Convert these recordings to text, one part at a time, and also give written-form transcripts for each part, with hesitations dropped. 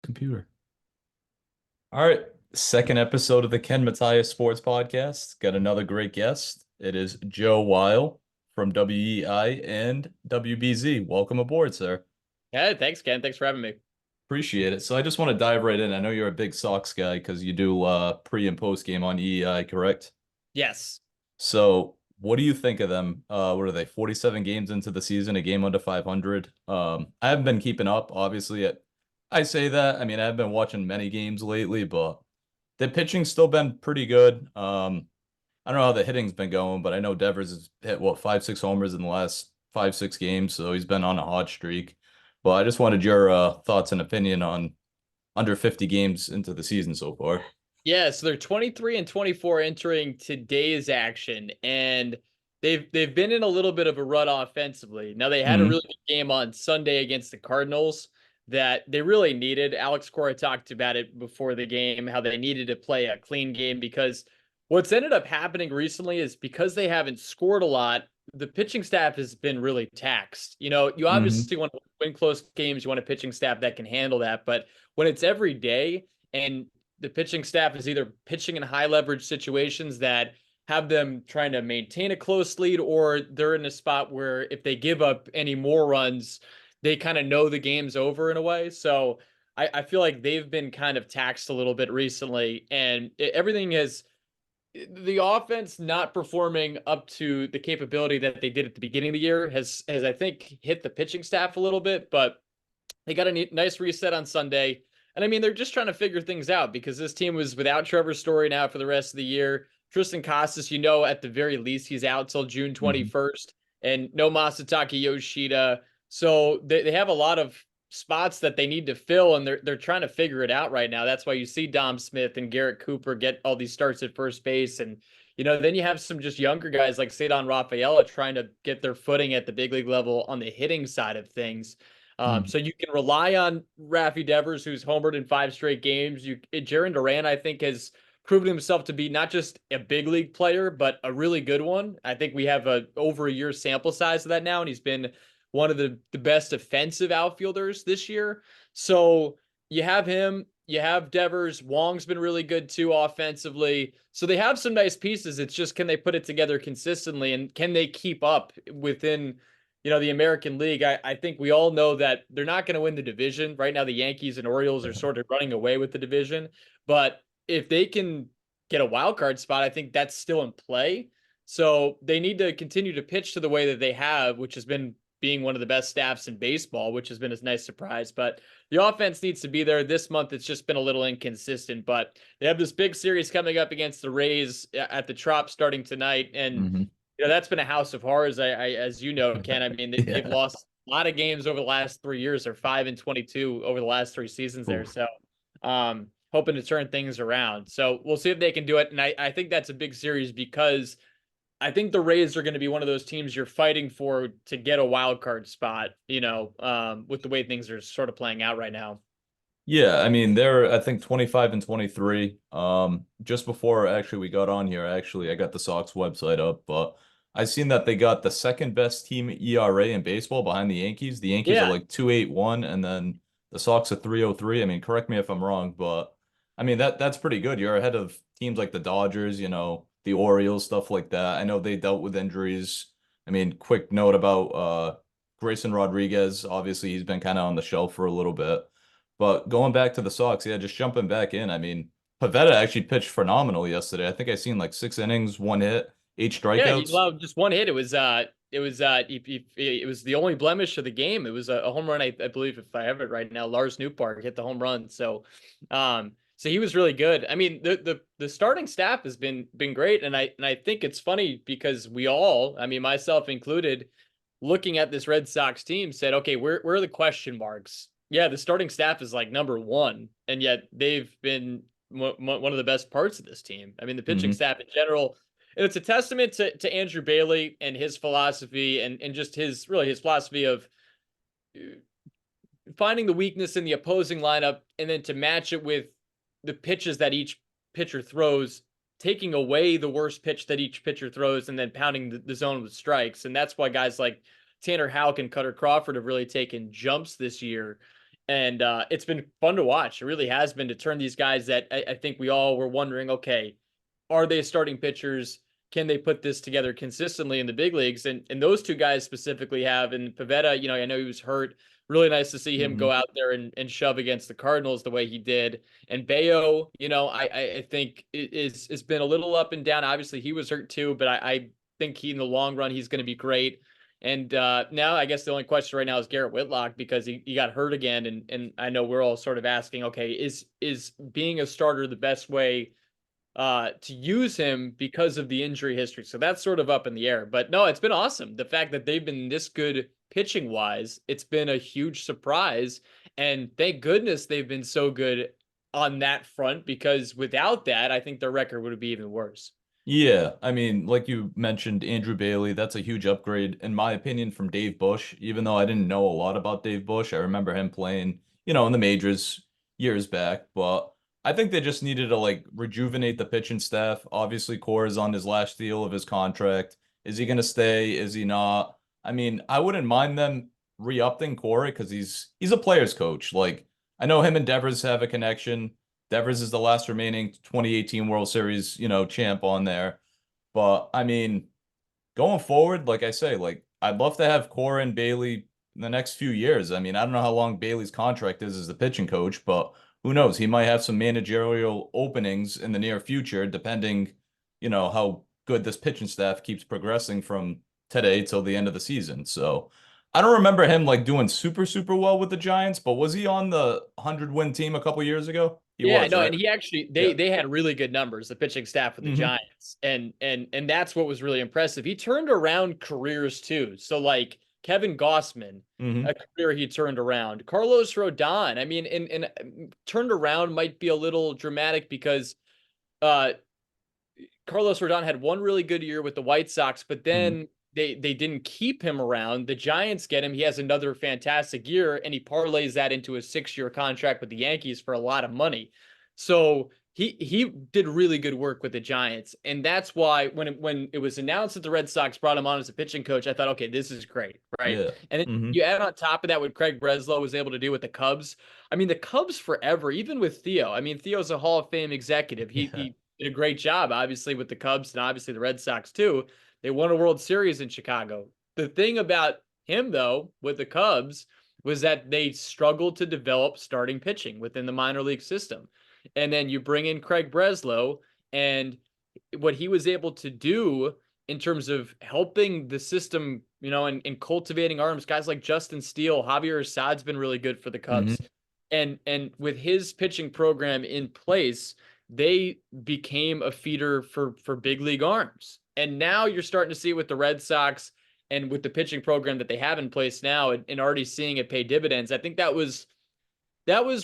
Computer. All right. Second episode of the Ken Matias Sports Podcast. Got another great guest. It is Joe Weil from WEI and WBZ. Welcome aboard, sir. Yeah, thanks, Ken. Thanks for having me. Appreciate it. So I just want to dive right in. I know you're a big Sox guy because you do pre and post game on EEI, correct? Yes. So what do you think of them? What are they? 47 games into the season, a game under 500. I haven't been keeping up, obviously. I say that. I mean, I've been watching many games lately, but the pitching's still been pretty good. I don't know how the hitting's been going, but I know Devers has hit what 5, 6 homers in the last 5, 6 games, so he's been on a hot streak. But I just wanted your thoughts and opinion on under 50 games into the season so far. Yeah, so they're 23 and 24 entering today's action, and they've been in a little bit of a rut offensively. Now they had a Hmm. really good game on Sunday against the Cardinals that they really needed. Alex Cora talked about it before the game, how they needed to play a clean game because what's ended up happening recently is because they haven't scored a lot, the pitching staff has been really taxed. You Hmm. obviously want to win close games, you want a pitching staff that can handle that, but when it's every day and the pitching staff is either pitching in high leverage situations that have them trying to maintain a close lead, or they're in a spot where if they give up any more runs, they kind of know the game's over in a way. So I feel like they've been kind of taxed a little bit recently, and everything has the offense not performing up to the capability that they did at the beginning of the year has I think hit the pitching staff a little bit, but they got a nice reset on Sunday. And I mean, they're just trying to figure things out because this team was without Trevor Story now for the rest of the year. Tristan Casas, at the very least, he's out till June Hmm. 21st, and no Masataka Yoshida. So they have a lot of spots that they need to fill, and they're trying to figure it out right now. That's why you see Dom Smith and Garrett Cooper get all these starts at first base. And, then you have some just younger guys like Cedon Rafaela trying to get their footing at the big league level on the hitting side of things. Hmm. So you can rely on Raffy Devers, who's homered in 5 straight games. Jaron Duran, I think, has proven himself to be not just a big league player, but a really good one. I think we have a over a year sample size of that now, and he's been one of the best offensive outfielders this year. So you have him, you have Devers. Wong's been really good too offensively. So they have some nice pieces. It's just can they put it together consistently, and can they keep up within the American League? I think we all know that they're not going to win the division. Right now, the Yankees and Orioles are sort of running away with the division. But if they can get a wild card spot, I think that's still in play. So they need to continue to pitch to the way that they have, which has been being one of the best staffs in baseball, which has been a nice surprise. But the offense needs to be there. This month, it's just been a little inconsistent. But they have this big series coming up against the Rays at the Trop starting tonight. And Hmm. that's been a house of horrors. As you know, Ken. I mean, they've Yeah. lost a lot of games over the last 3 years. They're 5-22 over the last 3 seasons there. Oof. So, hoping to turn things around. So we'll see if they can do it. And I think that's a big series because I think the Rays are going to be one of those teams you're fighting for to get a wild card spot. With the way things are sort of playing out right now. Yeah, I mean they're I think 25 and 23. Just before actually we got on here, I got the Sox website up, but I seen that they got the second best team ERA in baseball behind the Yankees. The Yankees are Yeah, like 2.81 and then the Sox are 3.03. I mean, correct me if I'm wrong, but I mean that's pretty good. You're ahead of teams like the Dodgers, the Orioles, stuff like that. I know they dealt with injuries. I mean, quick note about Grayson Rodriguez. Obviously, he's been kind of on the shelf for a little bit. But going back to the Sox, yeah, just jumping back in. I mean, Pavetta actually pitched phenomenal yesterday. I think I seen like 6 innings, 1 hit, 8 strikeouts. yeah. He allowed just one hit. It was the only blemish of the game. It was a home run. I believe if I have it right now, Lars Newpark hit the home run. So he was really good. I mean, the starting staff has been great, and I think it's funny because we all, I mean, myself included, looking at this Red Sox team, said, okay, where are the question marks? Yeah, the starting staff is like number one, and yet they've been one of the best parts of this team. I mean, the pitching Hmm. staff in general, and it's a testament to Andrew Bailey and his philosophy, and just his philosophy of finding the weakness in the opposing lineup and then to match it with the pitches that each pitcher throws, taking away the worst pitch that each pitcher throws and then pounding the zone with strikes. And that's why guys like Tanner Houck and Cutter Crawford have really taken jumps this year. And it's been fun to watch. It really has been, to turn these guys that I think we all were wondering, okay, are they starting pitchers? Can they put this together consistently in the big leagues? And those two guys specifically have. And Pavetta, I know he was hurt. Really nice to see him Hmm. go out there and shove against the Cardinals the way he did. And Bayo, I think is been a little up and down. Obviously, he was hurt too, but I think he, in the long run, he's going to be great. And now I guess the only question right now is Garrett Whitlock, because he got hurt again. And I know we're all sort of asking, okay, is being a starter the best way to use him because of the injury history? So that's sort of up in the air. But no, it's been awesome. The fact that they've been this good pitching wise, it's been a huge surprise. And thank goodness they've been so good on that front, because without that, I think their record would be even worse. Yeah, I mean, like you mentioned, Andrew Bailey, that's a huge upgrade, in my opinion, from Dave Bush. Even though I didn't know a lot about Dave Bush, I remember him playing, in the majors years back. But I think they just needed to like rejuvenate the pitching staff. Obviously, Cora is on his last deal of his contract. Is he going to stay? Is he not? I mean, I wouldn't mind them re-upping Cora because he's a player's coach. Like I know him and Devers have a connection. Devers is the last remaining 2018 World Series, champ on there. But I mean, going forward, like I say, like I'd love to have Cora and Bailey in the next few years. I mean, I don't know how long Bailey's contract is as the pitching coach, but who knows? He might have some managerial openings in the near future, depending, how good this pitching staff keeps progressing from today till the end of the season. So I don't remember him like doing super, super well with the Giants, but was he on the 100-win team a couple years ago? He Yeah, was, no, and right? he actually, Yeah. they had really good numbers, the pitching staff with the Hmm. Giants. And that's what was really impressive. He turned around careers too. So like Kevin Gossman, Hmm. a career he turned around. Carlos Rodon, I mean, and turned around might be a little dramatic, because uh Carlos Rodon had one really good year with the White Sox, but Hmm. then they didn't keep him around. The Giants get him. He has another fantastic year, and he parlays that into a 6-year contract with the Yankees for a lot of money. So he did really good work with the Giants, and that's why when it was announced that the Red Sox brought him on as a pitching coach, I thought, okay, this is great, right? Yeah. And then Hmm. you add on top of that what Craig Breslow was able to do with the Cubs. I mean, the Cubs forever, even with Theo. I mean, Theo's a Hall of Fame executive. He Yeah. he did a great job, obviously, with the Cubs and obviously the Red Sox too. They won a World Series in Chicago. The thing about him, though, with the Cubs was that they struggled to develop starting pitching within the minor league system. And then you bring in Craig Breslow, and what he was able to do in terms of helping the system, and cultivating arms, guys like Justin Steele, Javier Assad's been really good for the Cubs. Hmm. And with his pitching program in place, they became a feeder for big league arms. And now you're starting to see with the Red Sox and with the pitching program that they have in place now, and already seeing it pay dividends. I think that was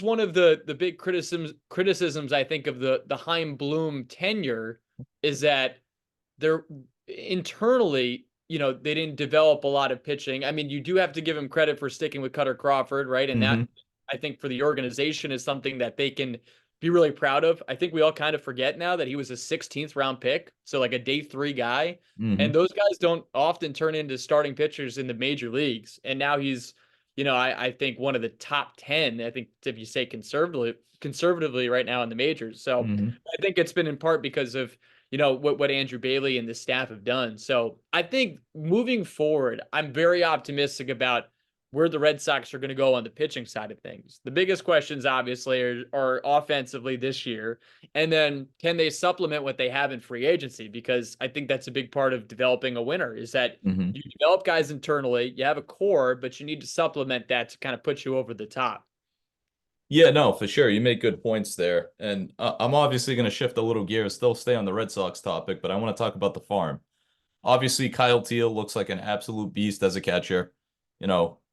one of the big criticisms I think of the Heim Bloom tenure, is that they're internally, they didn't develop a lot of pitching. I mean, you do have to give him credit for sticking with Cutter Crawford, right? And that, Hmm. I think, for the organization is something that they can be really proud of. I think we all kind of forget now that he was a 16th round pick, so like a day 3 guy. And Hmm. those guys don't often turn into starting pitchers in the major leagues. And now he's, I think one of the top 10, I think, if you say conservatively right now in the majors. So Hmm. I think it's been in part because of what Andrew Bailey and the staff have done. So I think moving forward, I'm very optimistic about where the Red Sox are going to go on the pitching side of things. The biggest questions, obviously, are offensively this year, and then can they supplement what they have in free agency? Because I think that's a big part of developing a winner, is that Hmm. you develop guys internally, you have a core, but you need to supplement that to kind of put you over the top. Yeah, no, for sure. You make good points there. And I'm obviously going to shift a little gear, still stay on the Red Sox topic, but I want to talk about the farm. Obviously, Kyle Teal looks like an absolute beast as a catcher.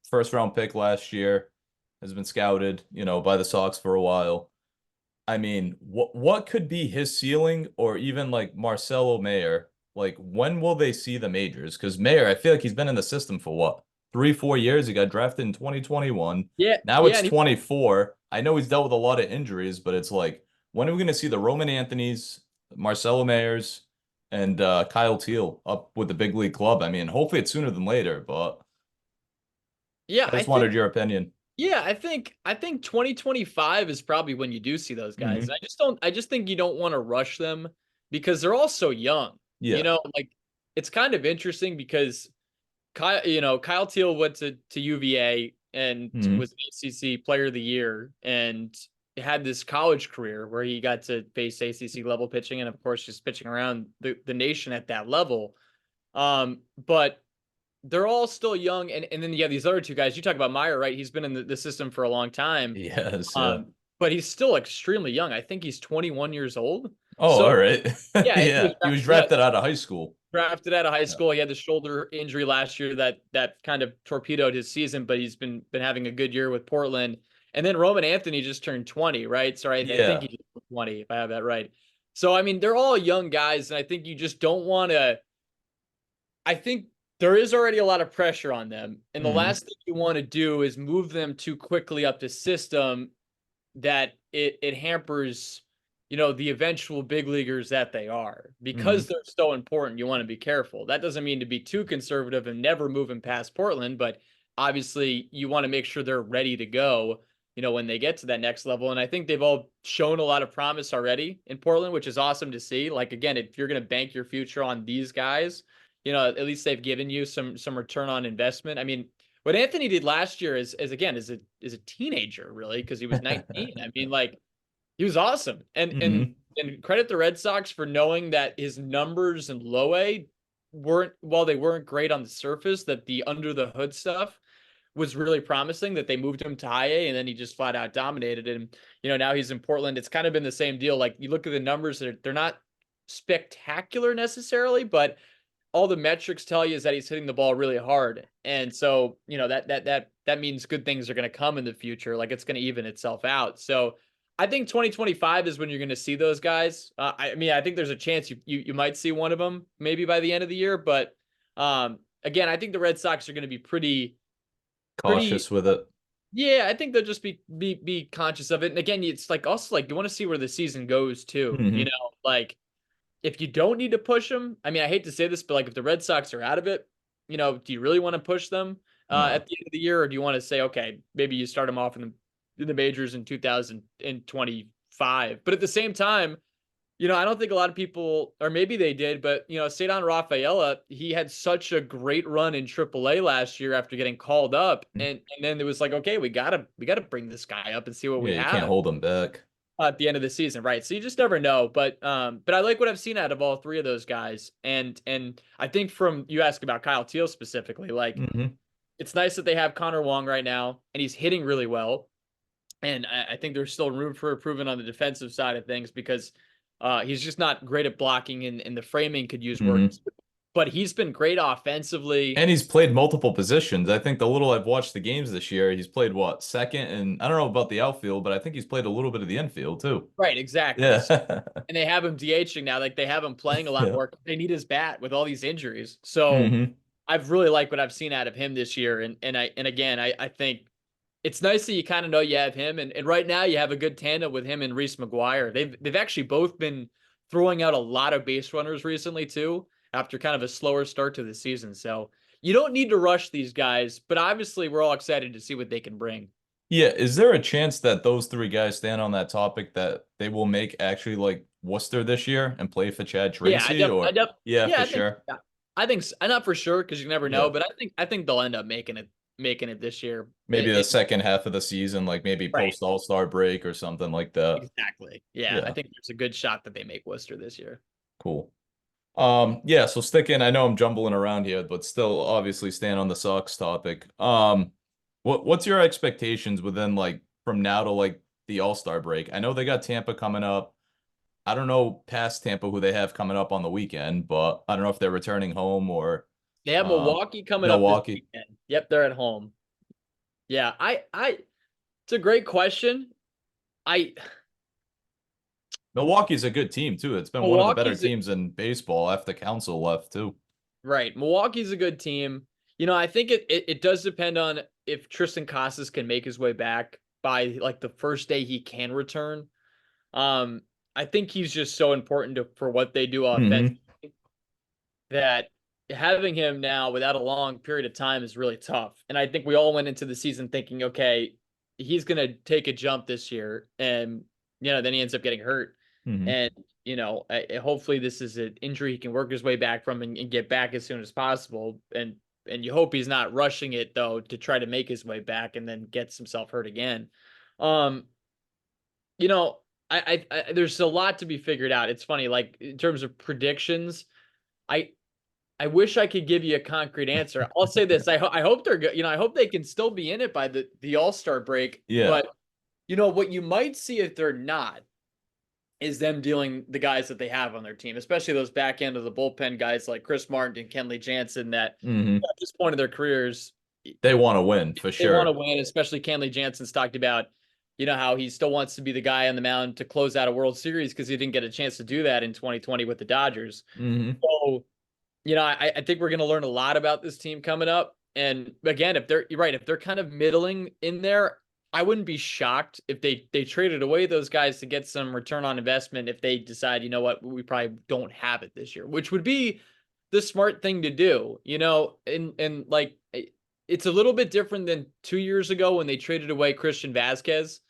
First round pick last year, has been scouted, by the Sox for a while. I mean, what could be his ceiling, or even like Marcelo Mayer? Like, when will they see the majors? Because Mayer, I feel like he's been in the system for what, 3, 4 years? He got drafted in 2021. Yeah, Now yeah, it's and he 24. I know he's dealt with a lot of injuries, but it's like, when are we going to see the Roman Anthony's, Marcelo Mayers, and Kyle Teal up with the big league club? I mean, hopefully it's sooner than later, but yeah, I I just wanted think your opinion. Yeah, I think 2025 is probably when you do see those guys. Hmm. I just think you don't want to rush them because they're all so young. Yeah. Like it's kind of interesting because Kyle Teal went to UVA and Hmm. was an ACC Player of the Year and had this college career where he got to face ACC level pitching and of course just pitching around the nation at that level. But they're all still young, and then you have these other two guys. You talk about Meyer, right? He's been in the system for a long time, Yes. Yeah. um, but he's still extremely young. I think he's 21 years old. Oh, So all right. yeah, and Yeah. He was yeah, drafted out of high school. drafted out of high Yeah. school. He had the shoulder injury last year that kind of torpedoed his season, but he's been having a good year with Portland. And then Roman Anthony just turned 20, right? So I think Yeah. he just turned 20, if I have that right. So I mean, they're all young guys, and I think you just don't want to. I think there is already a lot of pressure on them, and the Hmm. last thing you want to do is move them too quickly up the system that it hampers, the eventual big leaguers that they are. Because Hmm. they're so important, you want to be careful. That doesn't mean to be too conservative and never move them past Portland, but obviously you want to make sure they're ready to go, when they get to that next level. And I think they've all shown a lot of promise already in Portland, which is awesome to see. Like again, if you're going to bank your future on these guys, at least they've given you some return on investment. I mean, what Anthony did last year is again is a teenager really because he was 19. I mean, like he was awesome, and and Hmm. and credit the Red Sox for knowing that his numbers in low A weren't while they weren't great on the surface, that the under the hood stuff was really promising. That they moved him to high A, and then he just flat out dominated. And now he's in Portland. It's kind of been the same deal. Like you look at the numbers, they're not spectacular necessarily, but all the metrics tell you is that he's hitting the ball really hard. And so, that means good things are going to come in the future. Like it's going to even itself out. So I think 2025 is when you're going to see those guys. I mean, I think there's a chance you might see one of them maybe by the end of the year. But again, I think the Red Sox are going to be pretty. Cautious with it. Yeah, I think they'll just be conscious of it. And again, it's like also like you want to see where the season goes too. Hmm. Like if you don't need to push them, I mean, I hate to say this, but like if the Red Sox are out of it, do you really want to push them No. at the end of the year, or do you want to say, okay, maybe you start them off in the majors in 2025? But at the same time, I don't think a lot of people, or maybe they did, but Cedar Rafaela, he had such a great run in AAA last year after getting called up, and then it was like, okay, we gotta bring this guy up and see what we Yeah, you can't have hold him back. at the end of the season, right? So you just never know. But I like what I've seen out of all three of those guys, and I think from you ask about Kyle Teal specifically, like Hmm. it's nice that they have Connor Wong right now, and he's hitting really well, and I think there's still room for improvement on the defensive side of things because he's just not great at blocking, and the framing could use work, Hmm. but he's been great offensively. And he's played multiple positions. I think the little I've watched the games this year, he's played what, second? And I don't know about the outfield, but I think he's played a little bit of the infield too. Right, exactly. Yeah. And they have him DHing now. Like they have him playing a lot Yeah. more. They need his bat with all these injuries. So Hmm. I've really liked what I've seen out of him this year. And again, I think it's nice that you kind of know you have him. And right now you have a good tandem with him and Reese McGuire. They've actually both been throwing out a lot of base runners recently too, after kind of a slower start to the season. So you don't need to rush these guys, but obviously we're all excited to see what they can bring. Yeah. Is there a chance that those three guys stand on that topic that they will make actually like Worcester this year and play for Chad Yeah, Tracy? Or yeah, yeah, for sure. I think I'm not for sure because you never know, Yeah. but I think they'll end up making it this year. Maybe the second half of the season, like maybe Right. post All-Star break or something like that. Exactly. Yeah, I Yeah. think there's a good shot that they make Worcester this year. Cool. Yeah, so sticking, I know I'm jumbling around here, but still obviously staying on the Sox topic. What's your expectations within like from now to like the All-Star break? I know they got Tampa coming up. I don't know past Tampa who they have coming up on the weekend, but I don't know if they're returning home or They have um Milwaukee coming up this Milwaukee. weekend. Yep, they're at home. Yeah, it's a great question. I Milwaukee's a good team too. It's been one of the better Milwaukee's teams in baseball after Council left too. right. Milwaukee's a good team. I think it does depend on if Tristan Casas can make his way back by like the first day he can return. Um, I think he's just so important for what they do offensively Hmm. that having him now without a long period of time is really tough. And I think we all went into the season thinking, okay, he's going to take a jump this year, and then he ends up getting hurt. Hmm. And hopefully this is an injury he can work his way back from and get back as soon as possible. And you hope he's not rushing it though to try to make his way back and then gets himself hurt again. Um, you know, there's a lot to be figured out. It's funny, like in terms of predictions, I I wish I could give you a concrete answer. I'll say this: I hope they're good. I hope they can still be in it by the All-Star break. Yeah. But what you might see if they're not is them dealing the guys that they have on their team, especially those back end of the bullpen guys like Chris Martin and Kenley Jansen that Hmm. at this point of their careers, They want to win for they want to sure. win, especially Kenley Jansen's talked about, how he still wants to be the guy on the mound to close out a World Series because he didn't get a chance to do that in 2020 with the Dodgers. Hmm. So, I think we're going to learn a lot about this team coming up. And again, you're right, if they're kind of middling in there, I wouldn't be shocked if they traded away those guys to get some return on investment if they decide, we probably don't have it this year, which would be the smart thing to do, and like it's a little bit different than 2 years ago when they traded away Christian Vasquez.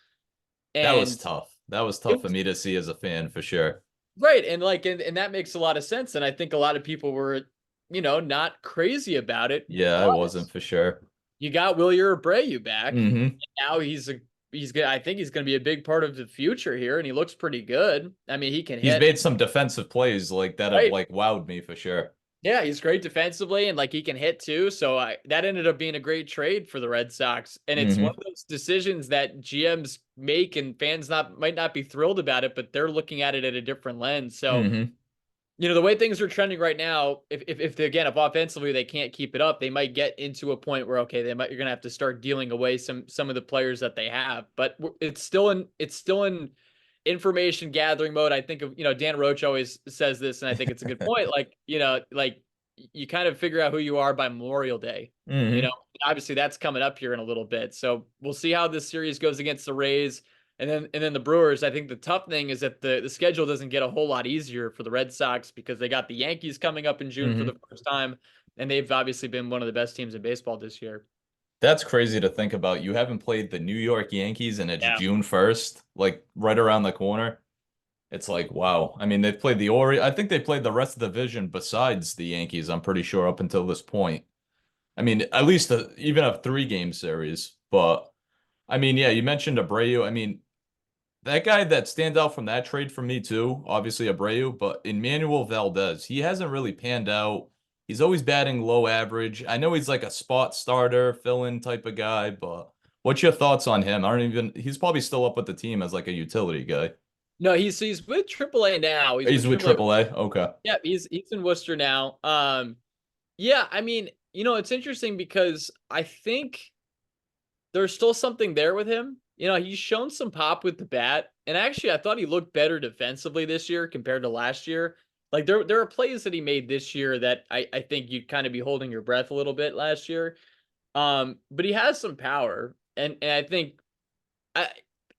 That was And tough. That was it tough for was me to see as a fan for sure. right. And that makes a lot of sense. And I think a lot of people were, not crazy about it. Yeah, I But wasn't for sure. you got Wilyer Abreu back. Hmm. Now I think he's going to be a big part of the future here, and he looks pretty good. I mean, he can He's hit, made some defensive plays like that have right? like wowed me for sure. Yeah, he's great defensively, and like he can hit too. So that ended up being a great trade for the Red Sox. And it's one Hmm. of those decisions that GMs make, and fans might not be thrilled about it, but they're looking at it at a different lens. So Hmm. the way things are trending right now, if offensively they can't keep it up, they might get into a point where okay, you're gonna have to start dealing away some of the players that they have. But it's still in information gathering mode. I think of Dan Roach always says this, and I think it's a good point. Like you kind of figure out who you are by Memorial Day. You know, Hmm. Obviously that's coming up here in a little bit, so we'll see how this series goes against the Rays. And then the Brewers, I think the tough thing is that the schedule doesn't get a whole lot easier for the Red Sox because they got the Yankees coming up in June for the Hmm. first time, and they've obviously been one of the best teams in baseball this year. That's crazy to think about. You haven't played the New York Yankees and it's Yeah. June 1st, like right around the corner. It's like, wow. I mean, they've played the Ori. I think they played the rest of the division besides the Yankees, I'm pretty sure, up until this point. I mean, at least even a three-game series. But I mean, yeah, you mentioned Abreu. I mean, that guy that stands out from that trade for me too, obviously Abreu, but Emmanuel Valdez, he hasn't really panned out. He's always batting low average. I know he's like a spot starter, fill-in type of guy, but what's your thoughts on him? He's probably still up with the team as like a utility guy. No, he's with AAA now. He's He's with with AAA. AAA. Okay. Yeah, he's in Worcester now. Yeah, I mean, it's interesting because I think there's still something there with him. He's shown some pop with the bat, and actually, I thought he looked better defensively this year compared to last year. Like there are plays that he made this year that I think you'd kind of be holding your breath a little bit last year. But he has some power, and I think I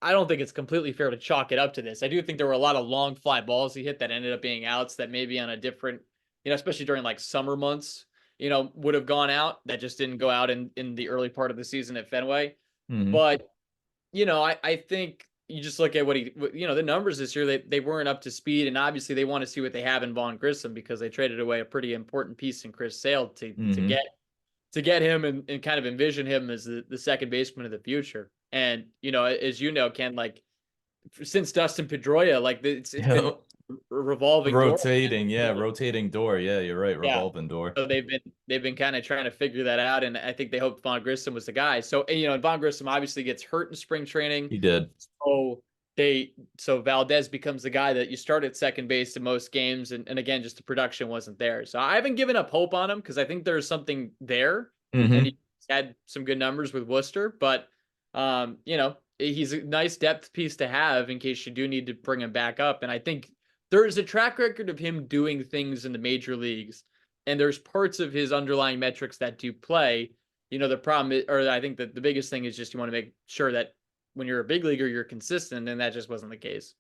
I don't think it's completely fair to chalk it up to this. I do think there were a lot of long fly balls he hit that ended up being outs that maybe on a different, especially during like summer months, would have gone out that just didn't go out in the early part of the season at Fenway. Hmm. But I think you just look at the numbers this year, they weren't up to speed, and obviously they want to see what they have in Vaughn Grissom because they traded away a pretty important piece in Chris Sale to Hmm. get him and kind of envision him as the second baseman of the future. And as Ken, like since Dustin Pedroia, like it's been Yeah. a revolving door. Rotating, yeah, rotating door. Yeah, you're right. Yeah. Revolving door. So they've been kind of trying to figure that out, and I think they hoped Vaughn Grissom was the guy. So and Vaughn Grissom obviously gets hurt in spring training, He did. so so Valdez becomes the guy that you start at second base in most games, and again, just the production wasn't there. So I haven't given up hope on him because I think there's something there, and Hmm. he had some good numbers with Worcester, but he's a nice depth piece to have in case you do need to bring him back up. And I think there's a track record of him doing things in the major leagues, and there's parts of his underlying metrics that do play. The problem is, or I think that the biggest thing is just you want to make sure that when you're a big leaguer, you're consistent, and that just wasn't the case.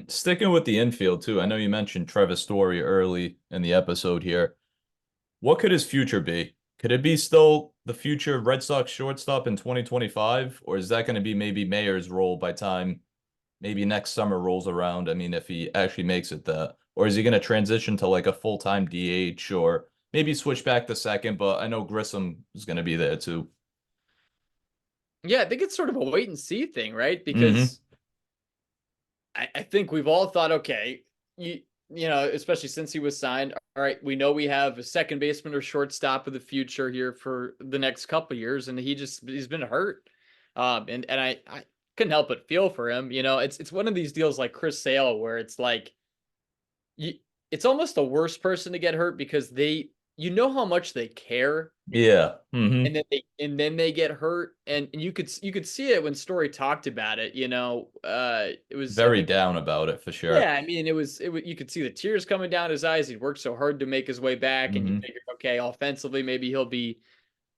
Sticking with the infield too. I know you mentioned Trevor Story early in the episode here. What could his future be? Could it be still the future Red Sox shortstop in 2025, or is that going to be maybe Mayer's role by time maybe next summer rolls around? I mean, if he actually makes it that, or is he going to transition to like a full-time DH or maybe switch back to second? But I know Grissom is going to be there too. Yeah, I think it's sort of a wait and see thing, right? Hmm. Because I think we've all thought, okay, you know, especially since he was signed, all right, we know we have a second baseman or shortstop of the future here for the next couple years, and he's been hurt. And I couldn't help but feel for him. You know, it's one of these deals like Chris Sale where it's like you, it's almost the worst person to get hurt because you know how much they care, Yeah. and Hmm. then they get hurt, and you could see it when Story talked about it. You know, it was, I Very think, down about it for sure. yeah, I mean, it was you could see the tears coming down his eyes. He'd worked so hard to make his way back, and you Hmm. figured, okay, offensively, maybe he'll be,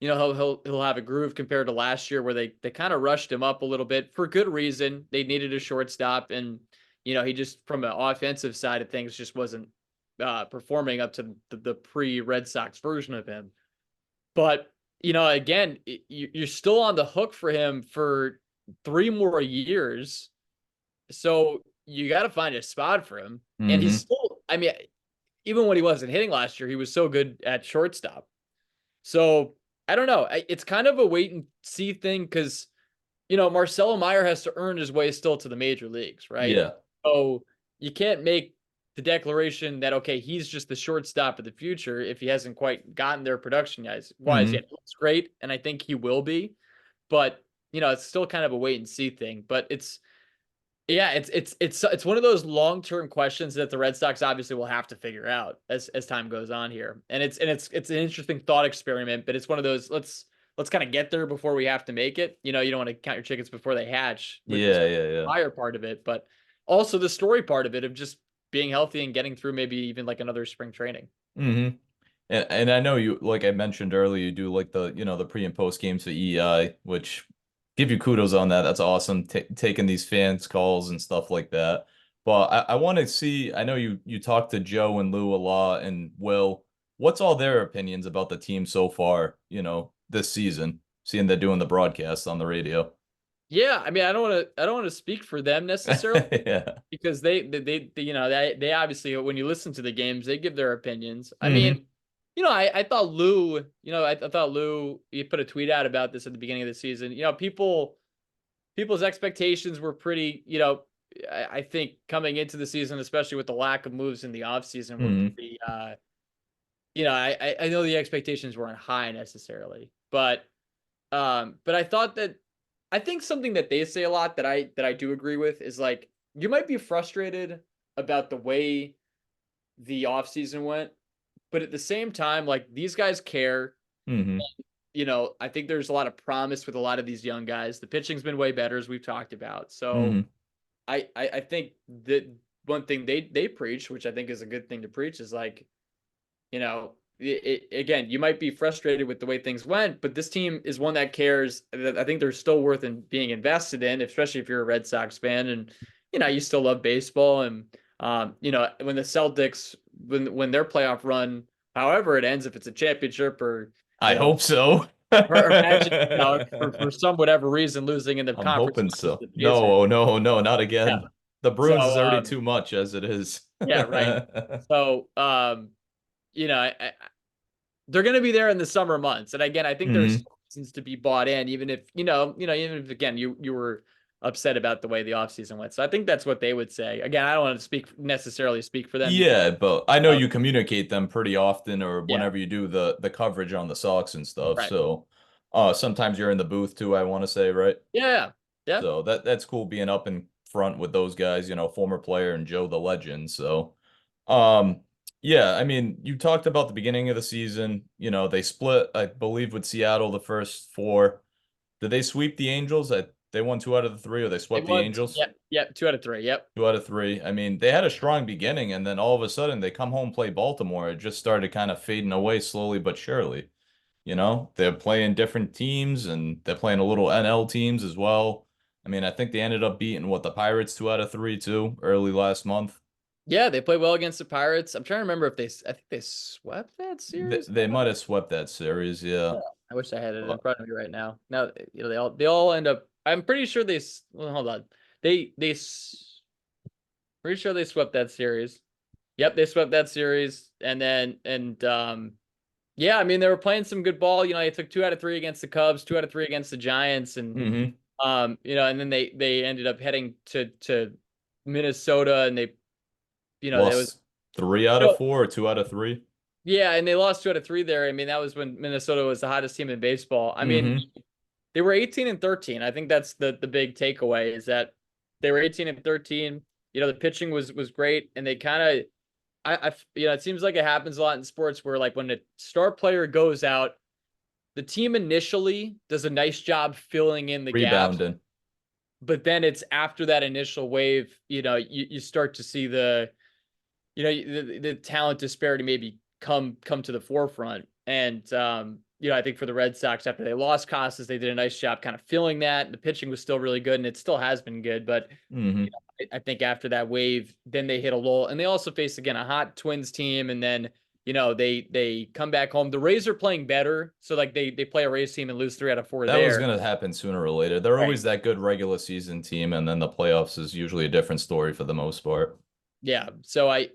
you know, he'll have a groove compared to last year where they kind of rushed him up a little bit for good reason. They needed a shortstop, and you know, he just from an offensive side of things just wasn't performing up to the pre Red Sox version of him. But you know, again, you're still on the hook for him for 3 more years, so you got to find a spot for him. And he's Hmm. still, I mean, even when he wasn't hitting last year, he was so good at shortstop. So I don't know. It's kind of a wait and see thing because, you know, Marcelo Meyer has to earn his way still to the major leagues, right? Yeah. So you can't make the declaration that, okay, he's just the shortstop of the future if he hasn't quite gotten there production wise Hmm. yet. It's great. And I think he will be. But, you know, it's still kind of a wait and see thing. But yeah, it's one of those long-term questions that the Red Sox obviously will have to figure out as time goes on here. And it's an interesting thought experiment, but it's one of those let's kind of get there before we have to make it. You know, you don't want to count your chickens before they hatch with Yeah, respect yeah, to yeah. the fire part of it, but also the story part of it of just being healthy and getting through maybe even like another spring training. Hmm. And I know you, like I mentioned earlier, you do like the pre and post games for EI, which give you kudos on that. That's awesome, taking these fans calls and stuff like that. But I want to see, I know you talked to Joe and Lou a lot and Will. What's all their opinions about the team so far, this season, seeing they're doing the broadcast on the radio? Yeah, I mean, I don't want to speak for them necessarily Yeah. because they you know they obviously when you listen to the games they give their opinions. I Hmm. mean, you know, I thought Lou, you know, I thought Lou, he put a tweet out about this at the beginning of the season. You know, people's expectations were pretty, you know, I think coming into the season, especially with the lack of moves in the offseason, were Hmm. pretty you know, I know the expectations weren't high necessarily, but I thought that I think something that they say a lot that I do agree with is like you might be frustrated about the way the offseason went, but at the same time, like these guys care. Hmm. You know, I think there's a lot of promise with a lot of these young guys. The pitching's been way better as we've talked about. So Hmm. I think that one thing they preach, which I think is a good thing to preach, is like, you know, again, you might be frustrated with the way things went, but this team is one that cares. That I think they're still worth being invested in, especially if you're a Red Sox fan and you know you still love baseball. And you know, when the Celtics when their playoff run, however it ends, if it's a championship or I you know, hope so. or imagine you know for some whatever reason losing in the I'm conference hoping finals so. to the Pacers. No, no, no, not Yeah. again. The Bruins is So already too much as it is. yeah, right. So you know, they're going to be there in the summer months. And again, I think there's Hmm. reasons to be bought in, even if, even if again, you were upset about the way the offseason went. So I think that's what they would say. Again, I don't want to necessarily speak for them because, Yeah, but I know uh, you communicate them pretty often or yeah, whenever you do the coverage on the Sox and stuff. right. So sometimes you're in the booth too, I want to say, right? Yeah. Yeah. So that's cool being up in front with those guys, former player and Joe the legend. So um yeah, I mean, you talked about the beginning of the season, they split, I believe, with Seattle the first four. Did they sweep the Angels? They won two out of the three, or they They swept the won. Angels? Yep. Yep. 2 out of 3. Yep. Two out of three. I mean, they had a strong beginning, and then all of a sudden they come home play Baltimore. It just started kind of fading away slowly but surely. They're playing different teams and they're playing a little NL teams as well. I mean, I think they ended up beating what the Pirates two out of three too early last month. Yeah. They played well against the Pirates. I'm trying to remember if I think they swept that They, series. they might have swept that series, yeah. I wish I had it in But front of me right now. Now, they all end up. I'm pretty sure well, hold on. Pretty sure they swept that series. Yep, they swept that series, and then yeah, I mean they were playing some good ball. They took 2 out of 3 against the Cubs, 2 out of 3 against the Giants, and hmm and then they ended up heading to Minnesota, and it was lost 3 out of 4 or 2 out of 3. yeah, and they lost 2 out of 3 there. I mean, that was when Minnesota was the hottest team in baseball. I mean, hmm they were 18-13. I think that's the big takeaway is that they were 18-13. The pitching was great, and they kind of it seems like it happens a lot in sports where like when a star player goes out, the team initially does a nice job filling in the gaps, Rebounding. but then it's after that initial wave, you start to see the talent disparity maybe come to the forefront. And I think for the Red Sox after they lost Costas, they did a nice job kind of filling that. The pitching was still really good, and it still has been good. But hmm I think after that wave, then they hit a lull, and they also faced again a hot Twins team, and then they come back home. The Rays are playing better, so like they play a Rays team and lose 3 out of 4 That was there. gonna happen sooner or later. They're Right. always that good regular season team, and then the playoffs is usually a different story for the most part. Yeah. So I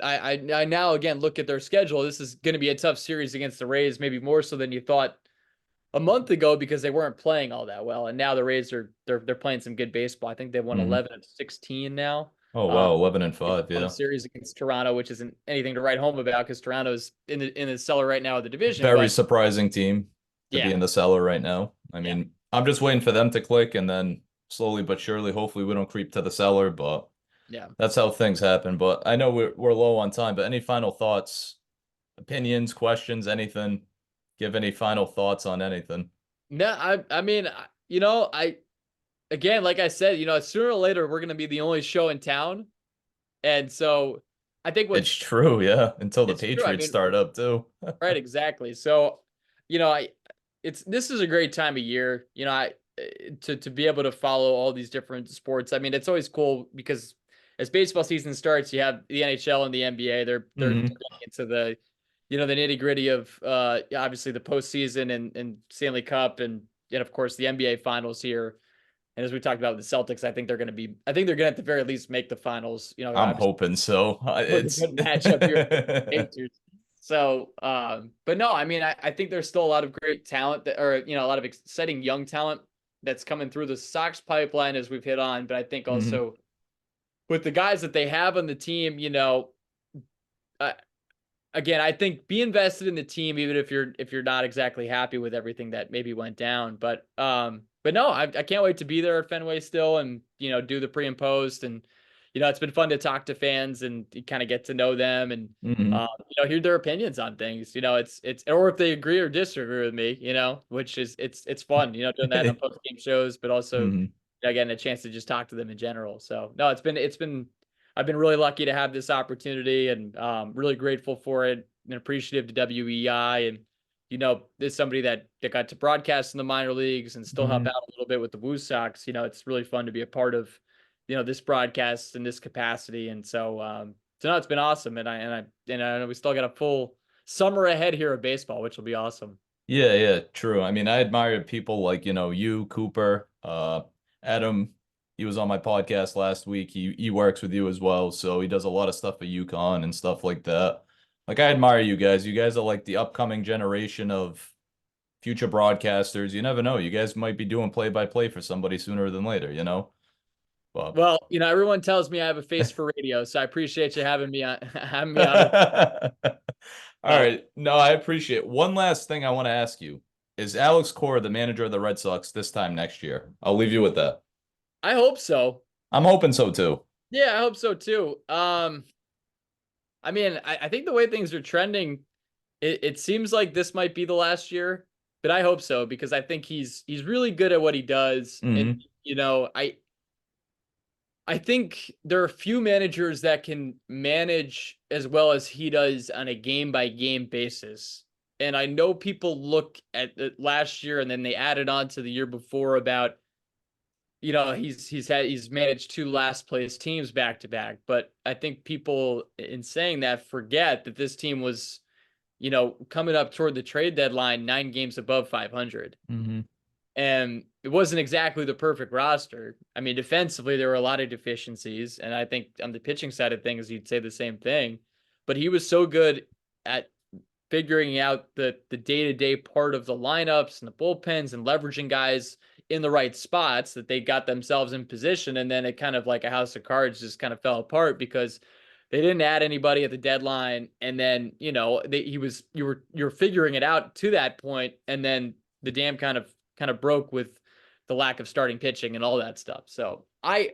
now again look at their schedule. This is going to be a tough series against the Rays, maybe more so than you thought a month ago because they weren't playing all that well, and now the Rays they're playing some good baseball. I think they won hmm 11 of 16 now. Oh Um, wow, 11 and they 5, won a yeah. series against Toronto, which isn't anything to write home about because Toronto's in the cellar right now of the division. Very But surprising team to be yeah, in the cellar right now. I yeah, mean, I'm just waiting for them to click and then slowly but surely, hopefully we don't creep to the cellar, but yeah. that's how things happen. But I know we're low on time, but any final thoughts, opinions, questions, anything? Give any final thoughts on anything? No, I mean, I again, like I said, sooner or later we're gonna be the only show in town, and so I think It's what's true, yeah, until the it's true. I Patriots mean, start up too. right, exactly. So, I this is a great time of year, to be able to follow all these different sports. I mean, it's always cool because as baseball season starts, you have the NHL and the NBA. They're hmm getting into the nitty-gritty of obviously the postseason and Stanley Cup and of course the NBA finals here. And as we talked about with the Celtics, I think they're gonna at the very least make the finals, I'm obviously hoping so. with a It's good matchup here against the Patriots. So, but no, I mean, I think there's still a lot of great talent a lot of exciting young talent that's coming through the Sox pipeline as we've hit on. But I think Mhm. also with the guys that they have on the team, uh, again, I think be invested in the team, even if you're not exactly happy with everything that maybe went down. But no, I can't wait to be there at Fenway still and do the pre and post and it's been fun to talk to fans and kind of get to know them and Mhm. hear their opinions on things. It's or if they agree or disagree with me, which is it's fun, doing that on post game shows, but also Mhm. getting a chance to just talk to them in general. So no, it's been I've been really lucky to have this opportunity and really grateful for it and appreciative to WEI. And, there's somebody that got to broadcast in the minor leagues and still help Mhm. out a little bit with the Woo Sox. It's really fun to be a part of, this broadcast in this capacity. And so no, it's been awesome. And I know we still got a full summer ahead here of baseball, which will be awesome. Yeah, yeah, true. I mean, I admire people like, you, Cooper, Adam. He was on my podcast last week. He works with you as well, so he does a lot of stuff at UConn and stuff like that. Like I admire you guys. You guys are like the upcoming generation of future broadcasters. You never know. You guys might be doing play-by-play for somebody sooner than later. But Well, everyone tells me I have a face for radio, so I appreciate you having me on having me on the all so right. No, I appreciate it. One last thing I want to ask you. Is Alex Cora the manager of the Red Sox this time next year? I'll leave you with that. I hope so. I'm hoping so too. Yeah, I hope so too. I mean, I think the way things are trending, it seems like this might be the last year, but I hope so because I think he's really good at what he does. And hmm I think there are a few managers that can manage as well as he does on a game by game basis. And I know people look at the last year and then they added on to the year before about he's managed 2 last place teams back to back, but I think people in saying that forget that this team was coming up toward the trade deadline, 9 games above 500. Hmm. And it wasn't exactly the perfect roster. I mean, defensively, there were a lot of deficiencies. And I think on the pitching side of things, you'd say the same thing. But he was so good at figuring out the day-to-day part of the lineups and the bullpens and leveraging guys in the right spots that they got themselves in position. And then it kind of like a house of cards just kind of fell apart because they didn't add anybody at the deadline. And then, you were figuring it out to that point, and then the dam kind of broke with the lack of starting pitching and all that stuff. So I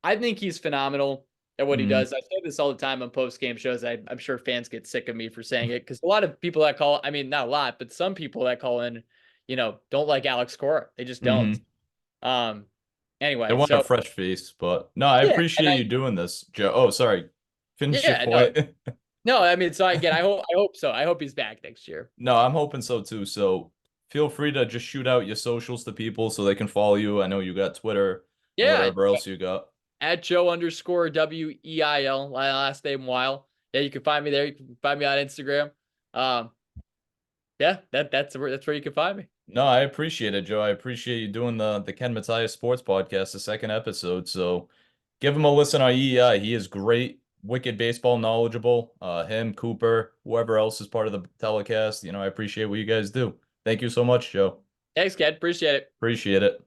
think he's phenomenal at what he Hmm. does. I say this all the time on post game shows. I'm sure fans get sick of me for saying it because a lot of people that call, I mean, not a lot, but some people that call in, don't like Alex Cora. They just don't. Hmm. Um, They anyway, want a so fresh face, but no, I yeah, and appreciate you doing this, Joe. Oh, sorry. Finish your yeah, no, point. no, I mean, so again, I hope so. I hope he's back next year. No, I'm hoping so too. So feel free to just shoot out your socials to people so they can follow you. I know you got Twitter and Yeah, whatever else you got. at Joe_WEIL, my last name Weil. Yeah, you can find me there. You can find me on Instagram. Um, yeah, that's where you can find me. No, I appreciate it, Joe. I appreciate you doing the Ken Matias Sports Podcast, the second episode. So give him a listen on EEI. He is great, wicked baseball knowledgeable. Him, Cooper, whoever else is part of the telecast. I appreciate what you guys do. Thank you so much, Joe. Thanks, Ken. Appreciate it. Appreciate it.